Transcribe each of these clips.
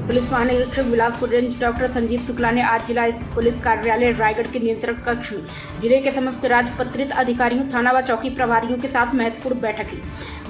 Police महानिरीक्षक Bilaspur range doctor Sanjeev Shukla ने आज जिला पुलिस कार्यालय रायगढ़ के नियंत्रण कक्ष में जिले के समस्त राजपत्रित अधिकारियों, थाना व चौकी प्रभारियों के साथ महत्वपूर्ण बैठक की।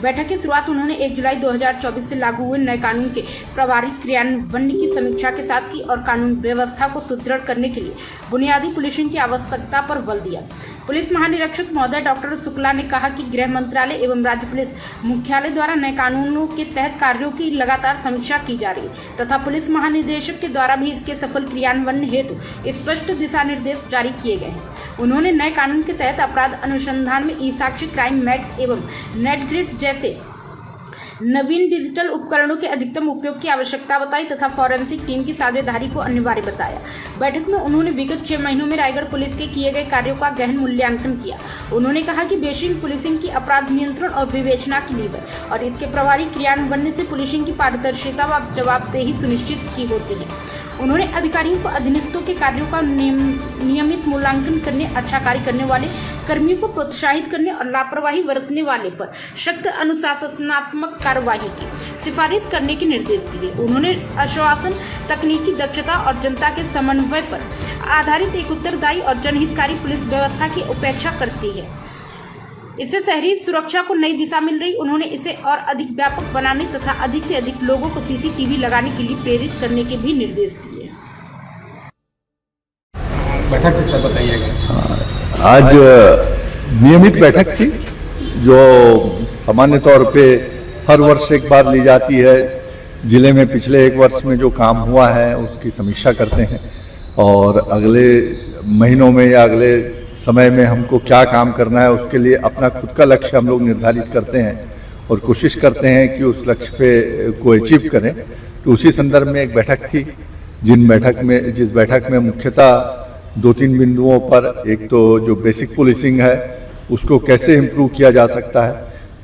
बैठक की शुरुआत उन्होंने 1 जुलाई 2024 से लागू हुए नए कानून के प्रभावी क्रियान्वयन की समीक्षा के साथ की और कानून व्यवस्था को सुदृढ़ करने के लिए बुनियादी पुलिसिंग की आवश्यकता पर बल दिया। पुलिस महानिरीक्षक महोदय डॉक्टर शुक्ला ने कहा कि गृह मंत्रालय एवं राज्य पुलिस मुख्यालय द्वारा नए कानूनों के तहत कार्यों की लगातार समीक्षा की जा रही है तथा पुलिस महानिदेशक के द्वारा भी इसके सफल क्रियान्वयन हेतु स्पष्ट दिशा निर्देश जारी किए गए हैं। उन्होंने नए कानून के तहत अपराध अनुसंधान में ई-साक्ष्य, क्राइम मैक्स एवं नेटग्रिड जैसे नवीन डिजिटल उपकरणों के अधिकतम उपयोग की आवश्यकता बताई तथा फॉरेंसिक टीम की साझेदारी को अनिवार्य बताया। बैठक में उन्होंने विगत 6 महीनों में रायगढ़ पुलिस के किए गए कार्यों का गहन मूल्यांकन किया। उन्होंने कहा कि बेसिक पुलिसिंग की अपराध नियंत्रण और विवेचना की लीवर और इसके प्रभावी क्रियान्वयन से पुलिसिंग की पारदर्शिता व जवाबदेही सुनिश्चित की होती है। उन्होंने अधिकारियों को अधीनस्थों के कार्यों का नियमित मूल्यांकन करने, अच्छा कार्य करने वाले कर्मियों को प्रोत्साहित करने और लापरवाही बरतने वाले पर सख्त अनुशासनात्मक कार्रवाई की सिफारिश करने के निर्देश दिए। उन्होंने आश्वासन, तकनीकी दक्षता और जनता के समन्वय पर आधारित एक उत्तरदायी और जनहितकारी पुलिस व्यवस्था की उपेक्षा करती है। इससे शहरी सुरक्षा को नई दिशा मिल रही। उन्होंने इसे और अधिक व्यापक बनाने तथा अधिक से अधिक लोगों को सीसीटीवी लगाने के लिए प्रेरित करने के भी निर्देश दिए। बैठक किससे बताइएगा? आज नियमित बैठक थी जो सामान्य तौर पे हर वर्ष एक बार ली जाती है। जिले में पिछले 1 वर्ष में जो काम हुआ है उसकी समीक्षा करते हैं और अगले महीनों में या अगले समय में हमको क्या काम करना है उसके लिए अपना खुद का लक्ष्य हम लोग निर्धारित करते हैं और कोशिश करते हैं कि उस लक्ष्य पे को अचीव करें। तो उसी संदर्भ में एक बैठक थी जिस बैठक में मुख्यतः 2-3 बिंदुओं पर, एक तो जो बेसिक पुलिसिंग है उसको कैसे इम्प्रूव किया जा सकता है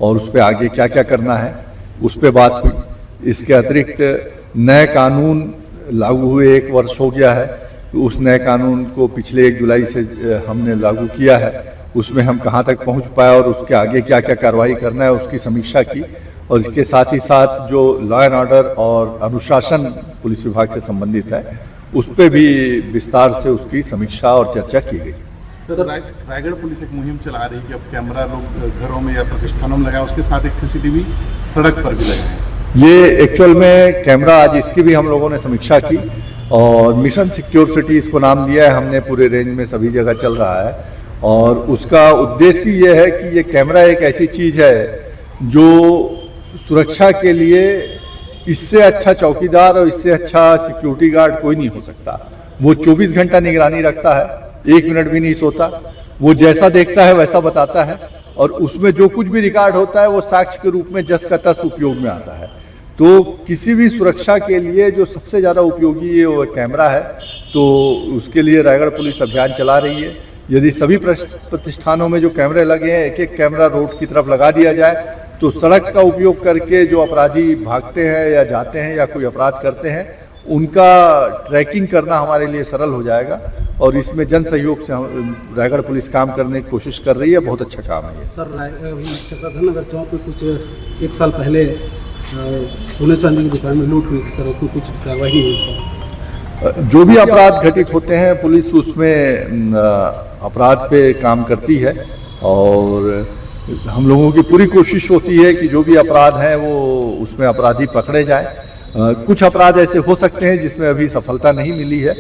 और उस पर आगे क्या क्या करना है उस पर बात हुई। इसके अतिरिक्त नए कानून लागू हुए 1 वर्ष हो गया है, तो उस नए कानून को पिछले 1 जुलाई से हमने लागू किया है, उसमें हम कहाँ तक पहुँच पाए और उसके आगे क्या क्या कार्रवाई करना है उसकी समीक्षा की। और इसके साथ ही साथ जो लॉ एंड ऑर्डर और अनुशासन पुलिस विभाग से संबंधित है उस पर भी विस्तार से उसकी समीक्षा और चर्चा की गई। सर, रायगढ़ पुलिस एक मुहिम चला रही है कि अब कैमरा लोग घरों में या प्रतिष्ठानों में लगाए, उसके साथ एक सीसीटीवी सड़क पर भी लगाए। ये एक्चुअल में कैमरा, आज इसकी भी हम लोगों ने समीक्षा की और मिशन सिक्योर सिटी इसको नाम दिया है हमने। पूरे रेंज में सभी जगह चल रहा है और उसका उद्देश्य ये है कि ये कैमरा एक ऐसी चीज है जो सुरक्षा के लिए इससे अच्छा चौकीदार और इससे अच्छा सिक्योरिटी गार्ड कोई नहीं हो सकता। वो 24 घंटा निगरानी रखता है, 1 मिनट भी नहीं सोता, वो जैसा देखता है वैसा बताता है और उसमें जो कुछ भी रिकॉर्ड होता है वो साक्ष्य के रूप में जस का तस उपयोग में आता है। तो किसी भी सुरक्षा के लिए जो सबसे ज़्यादा उपयोगी ये वो कैमरा है, तो उसके लिए रायगढ़ पुलिस अभियान चला रही है। यदि सभी प्रतिष्ठानों में जो कैमरे लगे हैं, एक एक कैमरा रोड की तरफ लगा दिया जाए तो सड़क का उपयोग करके जो अपराधी भागते हैं या जाते हैं या कोई अपराध करते हैं उनका ट्रैकिंग करना हमारे लिए सरल हो जाएगा और इसमें जन सहयोग से रायगढ़ पुलिस काम करने की कोशिश कर रही है। बहुत अच्छा काम है ये। सर, चक्रधर नगर चौक में कुछ 1 साल पहले सोने चांदी की दुकान में लूट हुई थी सर, उसमें कुछ कार्रवाई नहीं हुई सर? जो भी अपराध घटित होते हैं पुलिस उसमें अपराध पे काम करती है और हम लोगों की पूरी कोशिश होती है कि जो भी अपराध हैं वो उसमें अपराधी पकड़े जाएं। कुछ अपराध ऐसे हो सकते हैं जिसमें अभी सफलता नहीं मिली है,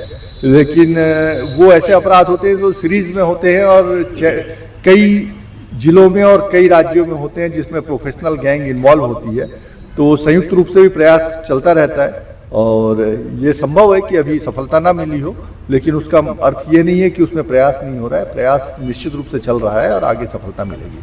लेकिन वो ऐसे अपराध होते हैं जो सीरीज में होते हैं और कई जिलों में और कई राज्यों में होते हैं जिसमें प्रोफेशनल गैंग इन्वॉल्व होती है। तो संयुक्त रूप से भी प्रयास चलता रहता है और ये संभव है कि अभी सफलता ना मिली हो, लेकिन उसका अर्थ ये नहीं है कि उसमें प्रयास नहीं हो रहा है। प्रयास निश्चित रूप से चल रहा है और आगे सफलता मिलेगी।